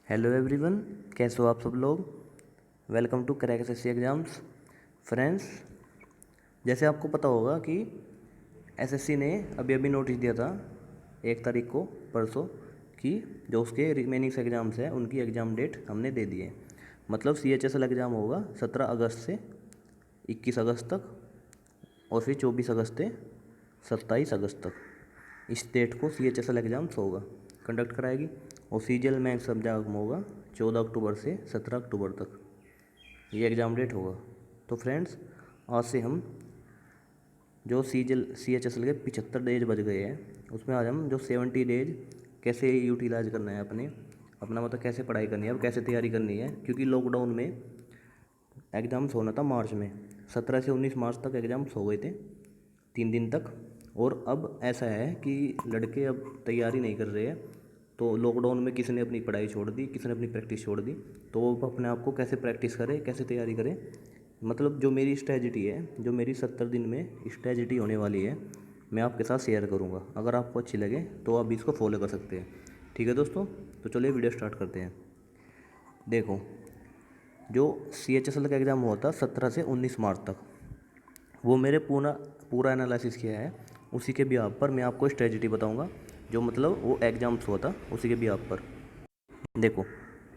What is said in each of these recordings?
Hello everyone, कैसे हो आप सब लोग। Welcome to crack SSC exams. Friends, जैसे आपको पता होगा कि एसएससी ने अभी अभी नोटिस दिया था 1 तारीख को, परसों, कि जो उसके रिमेनिंग एग्ज़ाम्स हैं उनकी एग्ज़ाम डेट हमने दे दी है। मतलब CHSL एग्ज़ाम होगा 17 अगस्त से 21 अगस्त तक, और फिर 24 अगस्त से 27 अगस्त तक इस डेट को CHSL एग्ज़ाम्स होगा कंडक्ट कराएगी। और सीजीएल मैथ्स एग्ज़ाम होगा 14 अक्टूबर से 17 अक्टूबर तक, ये एग्ज़ाम डेट होगा। तो फ्रेंड्स, आज से हम जो CHSL के 75 डेज बच गए हैं, उसमें आज हम जो 70 डेज कैसे यूटिलाइज करना है अपना मतलब कैसे पढ़ाई करनी है, अब कैसे तैयारी करनी है। क्योंकि लॉकडाउन में एग्ज़ाम्स होना था मार्च में, 17 से 19 मार्च तक एग्ज़ाम्स हो गए थे 3 दिन तक। और अब ऐसा है कि लड़के अब तैयारी नहीं कर रहे हैं, तो लॉकडाउन में किसी ने अपनी पढ़ाई छोड़ दी, किसी ने अपनी प्रैक्टिस छोड़ दी, तो वो अपने आप को कैसे प्रैक्टिस करे, कैसे तैयारी करे। मतलब जो मेरी स्ट्रेटजी है, जो मेरी 70 दिन में स्ट्रेटजी होने वाली है, मैं आपके साथ शेयर करूँगा। अगर आपको अच्छी लगे तो आप इसको फॉलो कर सकते हैं। ठीक है दोस्तों, तो चलिए वीडियो स्टार्ट करते हैं। देखो, जो CHSL का एग्ज़ाम हुआ था 17 से 19 मार्च तक, वो मेरे पूरा एनालिसिस किया है। उसी के बिहाफ पर मैं आपको स्ट्रेटजी बताऊंगा, जो मतलब वो एग्ज़ाम्स हुआ था उसी के बिहाफ पर। देखो,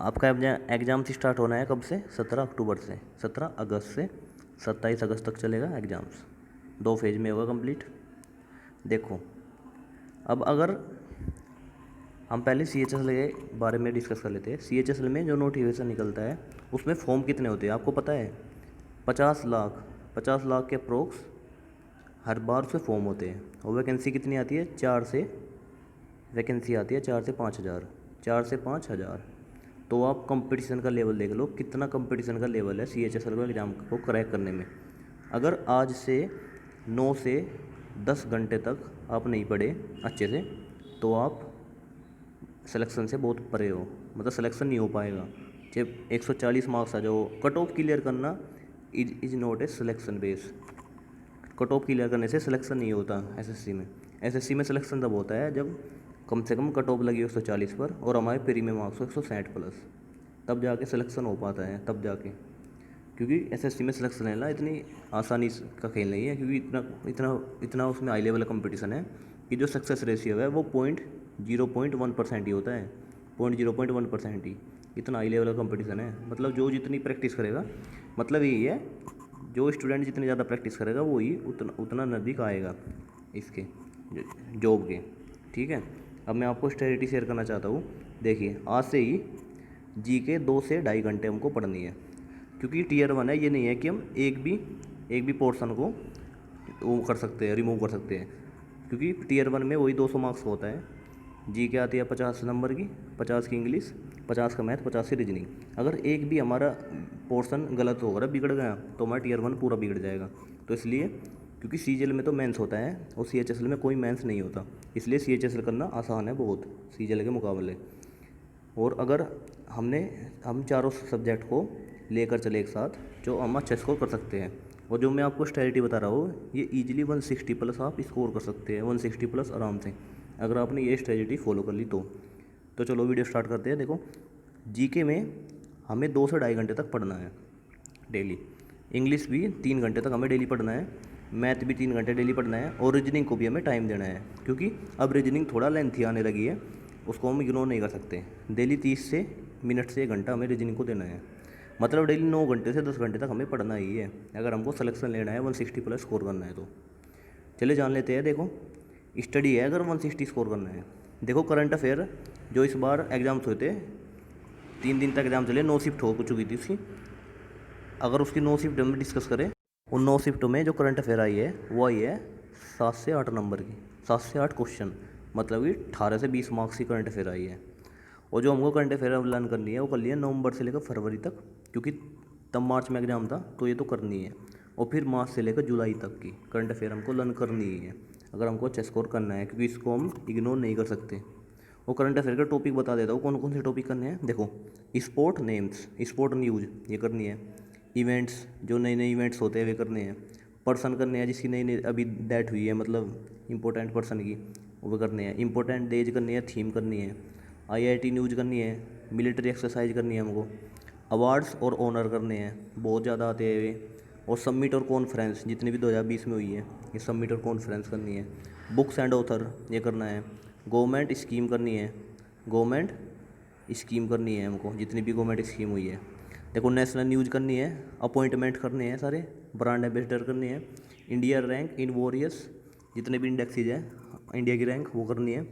आपका एग्ज़ाम स्टार्ट होना है कब से? 17 अक्टूबर से 17 अगस्त से 27 अगस्त तक चलेगा एग्ज़ाम्स, 2 फेज में होगा कंप्लीट। देखो, अब अगर हम पहले CHSL के बारे में डिस्कस कर लेते हैं। CHSL में जो नोटिफिकेशन निकलता है उसमें फॉर्म कितने होते हैं आपको पता है? 50 लाख के अप्रोक्स हर बार उसमें फॉर्म होते हैं। और वैकेंसी कितनी आती है? 4 से 5 हज़ार, 4 से 5 हज़ार। तो आप कंपटीशन का लेवल देख लो, कितना कंपटीशन का लेवल है CHSL का एग्ज़ाम को क्रैक करने में। अगर आज से 9 से 10 घंटे तक आप नहीं पढ़े अच्छे से, तो आप सिलेक्शन से बहुत परे हो, मतलब सिलेक्शन नहीं हो पाएगा। जब 140 मार्क्स आ जाओ, कट ऑफ क्लियर करना is not a selection base. Cut off clear करने से सिलेक्शन नहीं होता एसएससी में। एसएससी में सिलेक्शन तब होता है जब कम से कम कट ऑफ लगी 140 पर और हमारे प्री में मार्क्स हो 160 प्लस, तब जाके सिलेक्शन हो पाता है, तब जाके। क्योंकि एसएससी में सिलेक्शन लेना इतनी आसानी का खेल नहीं है, क्योंकि इतना इतना इतना उसमें हाई लेवल कंपटीशन है कि जो सक्सेस रेशियो है वो 0.1% ही होता है। 0.1% ही, इतना हाई लेवल का कंपटीशन है। मतलब जो जितनी प्रैक्टिस करेगा, मतलब यही है, जो स्टूडेंट जितनी ज़्यादा प्रैक्टिस करेगा वो ही उतना उतना नज़दीक आएगा इसके जॉब के। ठीक है, अब मैं आपको स्ट्रेटजी शेयर करना चाहता हूँ। देखिए, आज से ही GK 2 से 2.5 घंटे हमको पढ़नी है। क्योंकि Tier 1 है, ये नहीं है कि हम एक भी पोर्शन को वो कर सकते हैं, रिमूव कर सकते हैं। क्योंकि Tier 1 में वही 200 मार्क्स होता है। GK आती है 50 नंबर की, 50 की इंग्लिश, 50 का मैथ, 50 की रीजनिंग। अगर एक भी हमारा पोर्शन गलत हो गया, बिगड़ गया, तो हमारा Tier 1 पूरा बिगड़ जाएगा। तो इसलिए, क्योंकि CGL में तो मेंस होता है और CHSL में कोई मेंस नहीं होता, इसलिए CHSL करना आसान है बहुत CGL के मुकाबले। और अगर हम चारों सब्जेक्ट को लेकर चले एक साथ, जो हम अच्छा स्कोर कर सकते हैं। और जो मैं आपको स्ट्रेटजी बता रहा हूँ, ये इजीली 160 प्लस आप स्कोर कर सकते हैं, 160 प्लस आराम से, अगर आपने ये स्ट्रेटजी फॉलो कर ली तो चलो वीडियो स्टार्ट करते हैं। देखो, GK में हमें 2 से 2.5 घंटे तक पढ़ना है डेली। इंग्लिश भी 3 घंटे तक हमें डेली पढ़ना है। मैथ भी 3 घंटे डेली पढ़ना है। और रीजनिंग को भी हमें टाइम देना है, क्योंकि अब रीजनिंग थोड़ा लेंथी आने लगी है, उसको हम इग्नोर नहीं कर सकते। डेली 30 से मिनट से 1 घंटा हमें रीजनिंग को देना है। मतलब डेली 9 घंटे से 10 घंटे तक हमें पढ़ना ही है, अगर हमको सिलेक्शन लेना है, 160 प्लस स्कोर करना है तो। चलिए जान लेते हैं। देखो, स्टडी है अगर 160 स्कोर करना है। देखो, करंट अफेयर जो इस बार एग्ज़ाम्स हुए थे, 3 दिन तक एग्ज़ाम चले, 9 शिफ्ट हो चुकी थी उसकी। अगर उसकी 9 शिफ्ट में डिस्कस करें, उन 9 शिफ्टों में जो करंट अफेयर आई है वो आई है 7 से 8 नंबर की, 7 से 8 क्वेश्चन, मतलब कि 18 से 20 मार्क्स की करंट अफेयर आई है। और जो हमको करंट अफेयर लर्न करनी है वो कर लिया नवंबर से लेकर फरवरी तक, क्योंकि तब मार्च में एग्ज़ाम था, तो ये तो करनी है। और फिर मार्च से लेकर जुलाई तक की करंट अफेयर हमको लर्न करनी ही है, अगर हमको अच्छा स्कोर करना है, क्योंकि इसको हम इग्नोर नहीं कर सकते। वो करंट अफेयर का टॉपिक बता देता हूँ कौन कौन से टॉपिक करने हैं। देखो, स्पोर्ट नेम्स, स्पोर्ट न्यूज़ ये करनी है। इवेंट्स, जो नए नए इवेंट्स होते हैं वे करने हैं। पर्सन करने हैं जिसकी नई नई अभी डेट हुई है, मतलब इंपॉर्टेंट पर्सन की, वो करने हैं। इंपॉर्टेंट डेज करनी है, थीम करनी है। IIT न्यूज़ करनी है, मिलिट्री एक्सरसाइज करनी है हमको, अवार्ड्स और ऑनर करने हैं, बहुत ज़्यादा आते हैं ये, और सबमिट और कॉन्फ्रेंस जितनी भी 2020 में हुई है ये सबमिट और कॉन्फ्रेंस करनी है, बुक्स एंड ऑथर ये करना है, गवर्नमेंट स्कीम करनी है, गवर्नमेंट स्कीम करनी है हमको, जितनी भी गवर्नमेंट स्कीम हुई है। देखो नेशनल न्यूज़ करनी है, अपॉइंटमेंट करने हैं सारे, ब्रांड एम्बेसडर करनी है, इंडिया रैंक इन वॉरियस जितने भी इंडेक्सेज हैं इंडिया की रैंक वो करनी है,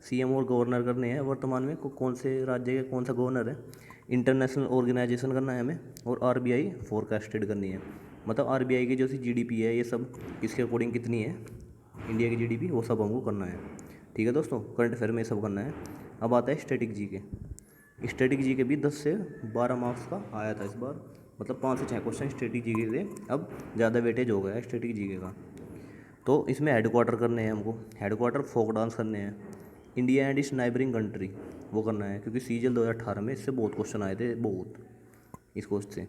सीएम और गवर्नर करने हैं वर्तमान में कौन से राज्य के कौन सा गवर्नर है, इंटरनेशनल ऑर्गेनाइजेशन करना है हमें, और आरबीआई फोरकास्टेड करनी है, मतलब आरबीआई की जो सी जीडीपी है ये सब किसके अकॉर्डिंग कितनी है इंडिया की जीडीपी वो सब हमको करना है। ठीक है दोस्तों, करंट अफेयर में ये सब करना है। अब आता है स्टैटिक जी के। स्टैटिक जी के भी 10 से 12 मार्क्स का आया था इस बार, मतलब 5 से 6 क्वेश्चन स्टैटिक जी के थे, अब ज़्यादा वेटेज हो गया है स्टैटिक जी का। तो इसमें हेडक्वार्टर करने हैं हमको, हेडक्वार्टर फोक डांस करने हैं, इंडिया एंड इस नाइबरिंग कंट्री वो करना है, क्योंकि सीजल 2018 में इससे बहुत क्वेश्चन आए थे, बहुत इस क्वेश्चन से।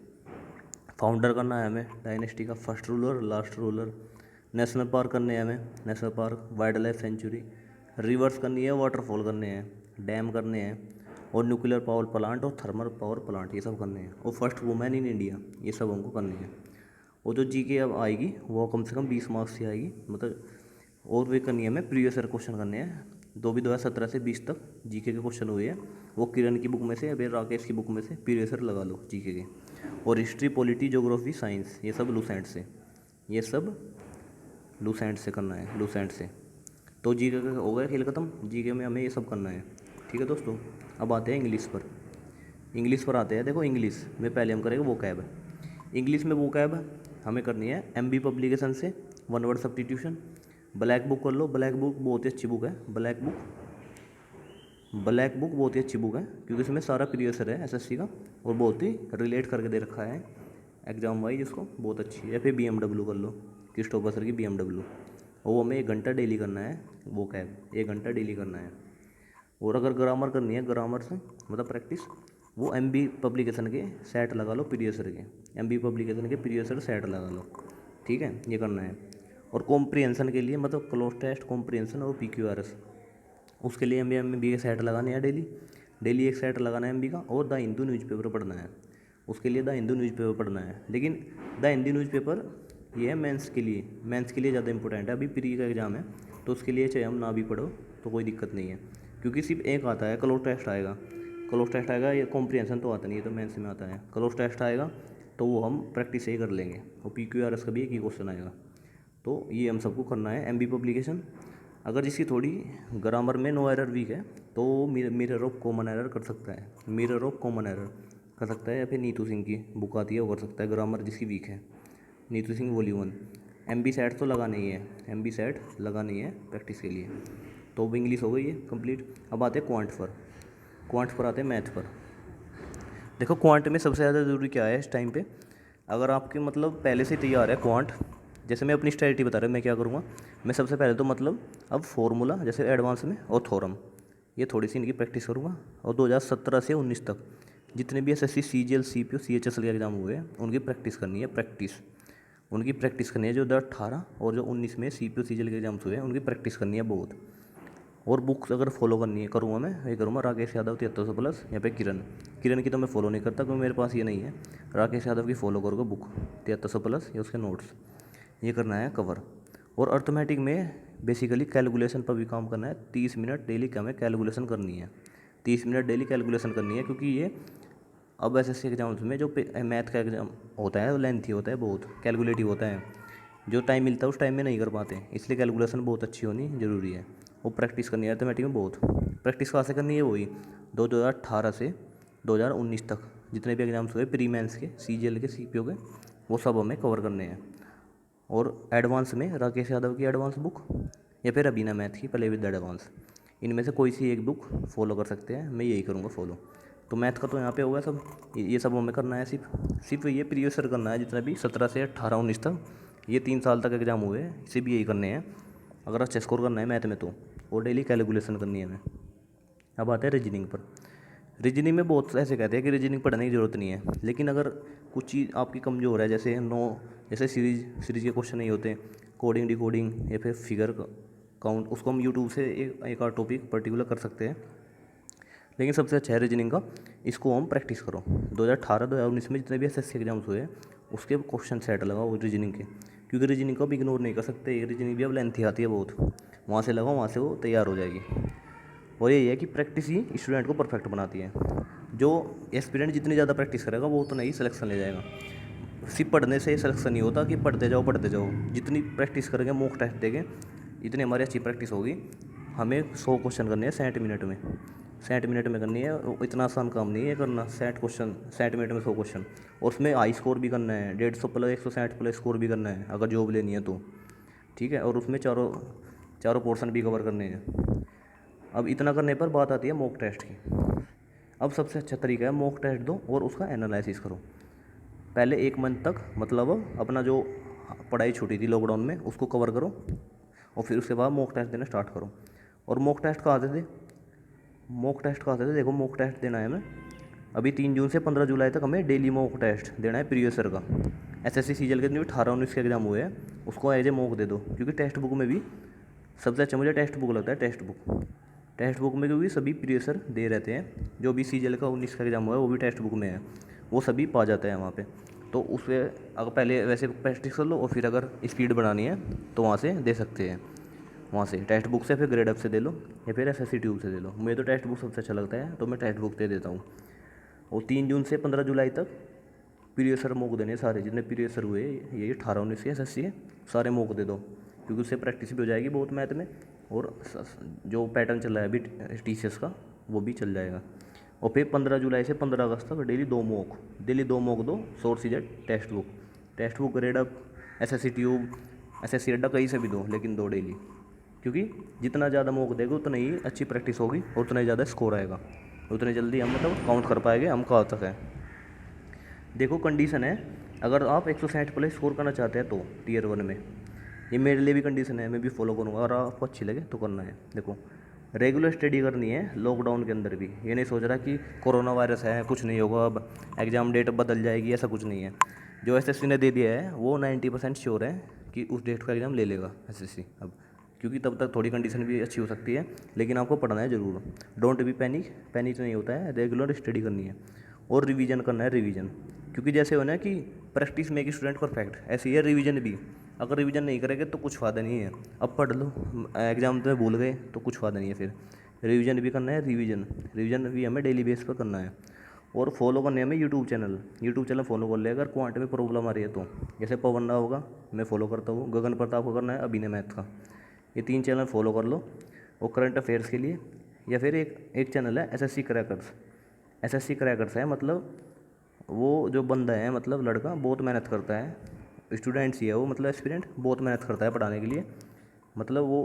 फाउंडर करना है हमें डायनेस्टी का, first ruler last ruler, national park करने हैं हमें, national park wild life sanctuary, reverse करनी है, वाटरफॉल करने हैं, डैम करने हैं, और न्यूक्लियर पावर प्लांट और थर्मल पावर प्लांट ये सब करने हैं, और फर्स्ट वुमेन इन इंडिया ये सब हमको करनी है। और जो जीके अब आएगी वो कम से कम 20 मार्क्स की आएगी, मतलब और वे करनी है हमें प्रीवियस ईयर क्वेश्चन करने हैं, 2017 से 20 तक जीके के क्वेश्चन हुए हैं, वो किरण की बुक में से या फिर राकेश की बुक में से प्रीवियस ईयर लगा लो जीके के। और हिस्ट्री पॉलिटी ज्योग्राफी साइंस ये सब लूसेंट से, ये सब लूसेंट से करना है, लूसेंट से। तो जीके का हो गया खेल खत्म, जीके में हमें ये सब करना है। ठीक है दोस्तों, अब आते हैं इंग्लिश पर। इंग्लिश पर आते हैं, देखो इंग्लिश में पहले हम करेंगे वोकैब। इंग्लिश में वोकैब हमें करनी है एमबी पब्लिकेशन से, one word substitution. Black book कर लो, ब्लैक बुक बहुत ही अच्छी बुक है, ब्लैक बुक बहुत ही अच्छी बुक है, क्योंकि इसमें सारा प्रीवियस है एसएससी का, और बहुत ही रिलेट करके दे रखा है एग्जाम वाइज, इसको बहुत अच्छी है। या फिर बीएमडब्ल्यू कर लो, क्रिस्टोफर सर की बीएमडब्ल्यू, और वो हमें 1 घंटा डेली करना है, वो कैब 1 घंटा डेली करना है। और अगर ग्रामर करनी है, ग्रामर से मतलब प्रैक्टिस, वो एमबी पब्लिकेशन के सेट लगा लो प्रीवियस के, एमबी पब्लिकेशन के प्रीवियस सेट लगा लो। ठीक है, ये करना है। और कॉम्प्रिहेंशन के लिए मतलब क्लोज टेस्ट, कॉम्प्रिहेंशन और पीक्यूआरएस, उसके लिए हमें एमबी के सेट लगाने हैं डेली, डेली एक सेट लगाना है एमबी का। और द हिंदू न्यूज़पेपर पढ़ना है, उसके लिए द हिंदू न्यूज़पेपर पढ़ना है। लेकिन द हिंदू न्यूज़पेपर ये है मेंस के लिए, मेंस के लिए ज़्यादा इंपॉर्टेंट है, अभी प्री का एग्ज़ाम है, तो उसके लिए चाहे हम ना भी पढ़ो तो कोई दिक्कत नहीं है, क्योंकि सिर्फ एक आता है क्लोज टेस्ट आएगा, क्लोज टेस्ट आएगा, ये कॉम्प्रिहेंशन तो आता नहीं है, तो मेंस में आता है। क्लोज टेस्ट आएगा तो वो हम प्रैक्टिस से ही कर लेंगे, और पीक्यूआरएस का भी एक ही क्वेश्चन आएगा। तो ये हम सबको करना है एमबी पब्लिकेशन। अगर जिसकी थोड़ी ग्रामर में नो एरर वीक है तो मिरर ऑफ कॉमन एरर कर सकता है, मिरर ऑफ कॉमन एरर कर सकता है, या फिर नीतू सिंह की बुक आती है वो कर सकता है, ग्रामर जिसकी वीक है, Neetu Singh volume 1। MB set तो लगा नहीं है, एमबी सेट लगा नहीं है प्रैक्टिस के लिए। तो अब इंग्लिश हो गई है कंप्लीट। अब आते हैं क्वांट पर, क्वांट पर आते हैं मैथ पर। देखो क्वांट में सबसे ज़्यादा ज़रूरी क्या है इस टाइम पे, अगर आपके मतलब पहले से तैयार है क्वांट, जैसे मैं अपनी स्ट्रेटजी बता रहा हूँ मैं क्या करूँगा, मैं सबसे पहले तो मतलब अब फॉर्मूला जैसे एडवांस में और थ्योरम ये थोड़ी सी इनकी प्रैक्टिस करूँगा। और 2017 से 19 तक जितने भी एसएससी सीजीएल सीपीओ सीएचएसएल के एग्जाम हुए हैं उनकी प्रैक्टिस करनी है, उनकी प्रैक्टिस करनी है। जो 2018 और जो 19 में सीपीओ सीजीएल के एग्जाम्स हुए हैं उनकी प्रैक्टिस करनी है बहुत। और बुक्स अगर फॉलो करनी है करूँगा मैं, ये करूँगा राकेश यादव 7300 प्लस, यहाँ पे किरण की तो मैं फॉलो नहीं करता क्योंकि मेरे पास ये नहीं है। राकेश यादव की फॉलो करूँगा बुक 7300 प्लस या उसके नोट्स, ये करना है कवर। और अर्थमेटिक में बेसिकली कैलकुलेशन पर भी काम करना है, 30 मिनट डेली का हमें कैलकुलेशन करनी है, 30 मिनट डेली कैलकुलेशन करनी है, क्योंकि ये अब एसएससी एग्जाम्स में जो मैथ का एग्जाम होता है वो लेंथी होता है, बहुत कैलकुलेटिव होता है, जो टाइम मिलता है उस टाइम में नहीं कर पाते, इसलिए कैलकुलेशन बहुत अच्छी होनी ज़रूरी है। वो प्रैक्टिस करनी है अर्थमेटिक में बहुत। प्रैक्टिस कहाँ से करनी है, वही 2018 से 2019 तक जितने भी एग्जाम्स हुए प्री मेंस के, सीजीएल के, सीपीओ के, वो सब हमें कवर करने हैं। और एडवांस में राकेश यादव की एडवांस बुक या फिर अबीना मैथ की प्ले विद एडवांस, इनमें से कोई सी एक बुक फॉलो कर सकते हैं, मैं यही करूँगा फॉलो। तो मैथ का तो यहाँ पे होगा सब, ये सब हमें करना है, सिर्फ ये प्रीवियस ईयर करना है जितना भी 17 से 18 19 तक, ये 3 साल तक एग्जाम हुए हैं, इसे भी यही करने हैं अगर अच्छा स्कोर करना है मैथ में तो, और डेली कैलकुलेशन करनी है हमें। अब आते हैं रीजनिंग पर। रीजनिंग में बहुत ऐसे कहते हैं कि रीजनिंग पढ़ने की ज़रूरत नहीं है, लेकिन अगर कुछ चीज़ आपकी कमज़ोर है, जैसे सीरीज के क्वेश्चन नहीं होते, कोडिंग डिकोडिंग या फिर फिगर काउंट, उसको हम यूट्यूब से एक आध टॉपिक पर्टिकुलर कर सकते हैं। लेकिन सबसे अच्छा है रीजनिंग का, इसको हम प्रैक्टिस करो। 2018-2019 में जितने भी एसएससी एग्जाम्स हुए उसके क्वेश्चन सेट लगाओ रीजनिंग के, क्योंकि रीजनिंग को भी इग्नोर नहीं कर सकते। रीजनिंग भी अब लेंथी आती है बहुत, वहाँ से लगाओ, वहाँ से वो तैयार हो जाएगी। और यही है कि प्रैक्टिस ही स्टूडेंट को परफेक्ट बनाती है। जो एस्पिरेंट जितनी ज़्यादा प्रैक्टिस करेगा वो उतना ही सिलेक्शन ले जाएगा। सिर्फ पढ़ने से सिलेक्शन नहीं होता कि पढ़ते जाओ। जितनी प्रैक्टिस करेंगे, मॉक टेस्ट देंगे, इतनी हमारी अच्छी प्रैक्टिस होगी। हमें 100 क्वेश्चन करने हैं 60 मिनट में, 60 मिनट में करनी है। इतना आसान काम नहीं है करना 60 क्वेश्चन 60 मिनट में 100 क्वेश्चन। और उसमें हाई स्कोर भी करना है, 150 प्लस 160 प्लस स्कोर भी करना है अगर जॉब लेनी है तो, ठीक है। और उसमें चारों पोर्शन भी कवर करने हैं। अब इतना करने पर बात आती है मॉक टेस्ट की। अब सबसे अच्छा तरीका है मॉक टेस्ट दो और उसका एनालिसिस करो। पहले 1 मंथ तक मतलब अपना जो पढ़ाई छूटी थी लॉकडाउन में उसको कवर करो, और फिर उसके बाद मॉक टेस्ट देना स्टार्ट करो। और मॉक टेस्ट कहाँ से थे? देखो मॉक टेस्ट देना है हमें अभी 3 जून से 15 जुलाई तक हमें डेली मॉक टेस्ट देना है प्रीवियस ईयर का। एसएससी सीजीएल के जो 18-19 के एग्जाम हुए हैं उसको एज ए मॉक दे दो, क्योंकि टेक्स्ट बुक में भी सबसे अच्छा मुझे टेक्स्ट बुक लगता है। टेक्स्ट बुक में क्योंकि सभी प्रीवियस ईयर दे रहते हैं, जो भी सीजीएल का 19 का एग्जाम हुआ है वो भी टेक्स्ट बुक में है, वो सभी पा जाते हैं वहाँ पे। तो उससे अगर पहले वैसे प्रैक्टिस कर लो और फिर अगर स्पीड बढ़ानी है तो वहाँ से दे सकते हैं, वहाँ से टेक्स्ट बुक से, फिर ग्रेड अप से दे लो या फिर एसएससी ट्यूब से दे लो। मुझे तो टेक्स्ट बुक सबसे अच्छा लगता है तो मैं टेक्स्ट बुक दे देता हूँ। और 3 जून से 15 जुलाई तक प्रीवियस ईयर मॉक देने सारे, जितने प्रीवियस ईयर हुए ये 18-19 के एसएससी है सारे मॉक दे दो, क्योंकि उससे प्रैक्टिस भी हो जाएगी बहुत मैथ में, और जो पैटर्न चल रहा है अभी टीसीएस का वो भी चल जाएगा। और फिर 15 जुलाई से 15 अगस्त तक डेली 2 मॉक दो। Source is text book grade up, SSC tube, SSC अड्डा, कहीं से भी दो, लेकिन 2 डेली, क्योंकि जितना ज़्यादा मॉक देगा उतना ही अच्छी प्रैक्टिस होगी और उतना ही ज़्यादा स्कोर आएगा, उतने जल्दी हम मतलब काउंट कर पाएंगे हम कहाँ तक है। देखो कंडीशन है, अगर आप 160 प्लस स्कोर करना चाहते हैं तो टीयर 1 में, ये मेरे लिए भी कंडीशन है, मैं भी फॉलो करूँगा और आपको अच्छी लगे तो करना है। देखो रेगुलर स्टडी करनी है लॉकडाउन के अंदर भी, ये नहीं सोच रहा कि कोरोना वायरस है कुछ नहीं होगा अब एग्ज़ाम डेट बदल जाएगी, ऐसा कुछ नहीं है। जो एसएससी ने दे दिया है वो 90% श्योर है कि उस डेट का एग्ज़ाम ले लेगा एसएससी अब, क्योंकि तब तक थोड़ी कंडीशन भी अच्छी हो सकती है, लेकिन आपको पढ़ना है ज़रूर। डोंट बी पैनिक नहीं होता है, रेगुलर स्टडी करनी है और रिवीजन करना है क्योंकि जैसे हो ना कि प्रैक्टिस मेक स्टूडेंट परफेक्ट, ऐसे ही है रिवीजन भी। अगर रिवीजन नहीं करेंगे तो कुछ फ़ायदा नहीं है, अब पढ़ लो एग्जाम में भूल गए तो कुछ फ़ायदा नहीं है। फिर रिवीजन भी करना है, रिवीजन भी हमें डेली बेस पर करना है। और फॉलो करने हमें यूट्यूब चैनल फॉलो कर ले अगर क्वांट में प्रॉब्लम आ रही है तो, जैसे पवन राव होगा मैं फॉलो करता हूँ, गगन प्रताप को करना है, अभिनय मैथ का, ये 3 चैनल फॉलो कर लो। और करंट अफेयर्स के लिए, या फिर एक चैनल है एसएससी क्रैकर्स है, मतलब वो जो बंदा है मतलब लड़का बहुत मेहनत करता है, स्टूडेंट्स ही है वो, मतलब एस्पिरेंट बहुत मेहनत करता है पढ़ाने के लिए, मतलब वो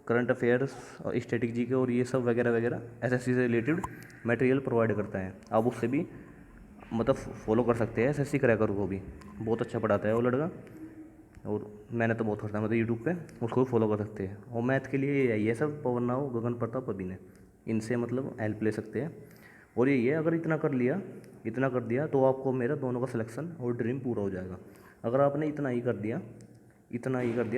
करंट अफेयर्स और स्टैटिक जी के और ये सब वगैरह एसएससी से रिलेटेड मटेरियल प्रोवाइड करता है। आप उससे भी मतलब फॉलो कर सकते हैं एसएससी क्रैकर को भी, बहुत अच्छा पढ़ाता है वो लड़का और मेहनत तो बहुत करता है, मतलब यूट्यूब पे उसको भी फॉलो कर सकते हैं। और मैथ के लिए यही है सब, पवन राव, गगन प्रताप, अभिनय, इनसे मतलब हेल्प ले सकते हैं। और यही है, अगर इतना कर दिया तो आपको मेरा दोनों का सिलेक्शन और ड्रीम पूरा हो जाएगा। अगर आपने इतना ही कर दिया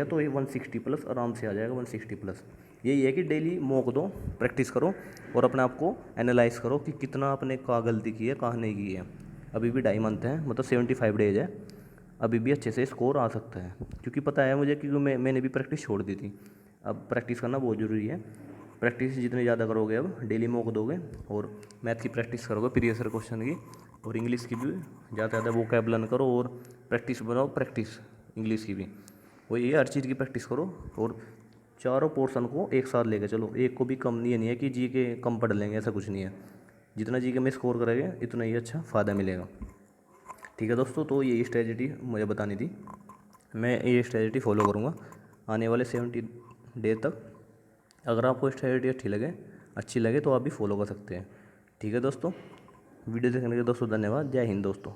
तो ये 160 प्लस आराम से आ जाएगा, 160 प्लस। यही है कि डेली मॉक दो, प्रैक्टिस करो और अपने आप को एनालाइज करो कि कितना आपने कहाँ गलती की है कहाँ नहीं की है। अभी भी 2.5 मंथ है, मतलब 75 डेज है, अभी भी अच्छे से स्कोर आ सकता है, क्योंकि पता है मुझे, क्योंकि मैंने भी प्रैक्टिस छोड़ दी थी। अब प्रैक्टिस करना बहुत ज़रूरी है, प्रैक्टिस जितनी ज़्यादा करोगे, अब डेली मॉक दोगे और मैथ की प्रैक्टिस करोगे प्रीवियस ईयर क्वेश्चन की, और इंग्लिश की भी ज़्यादा वोकैब लर्न करो और प्रैक्टिस बनाओ, प्रैक्टिस इंग्लिश की भी। वही है, हर चीज़ की प्रैक्टिस करो और चारों पोर्शन को एक साथ लेके चलो, एक को भी कम नहीं है कि जी के कम पढ़ लेंगे, ऐसा कुछ नहीं है। जितना जी के में स्कोर करेंगे इतना ही अच्छा फ़ायदा मिलेगा। ठीक है दोस्तों, तो ये स्ट्रेटजी मुझे बतानी थी, मैं ये स्ट्रेटजी फॉलो करूँगा आने वाले 70 डेज तक। अगर आपको स्ट्रेटजी अच्छी लगे तो आप भी फॉलो कर सकते हैं। ठीक है दोस्तों, वीडियो देखने के लिए दोस्तों धन्यवाद। जय हिंद दोस्तों।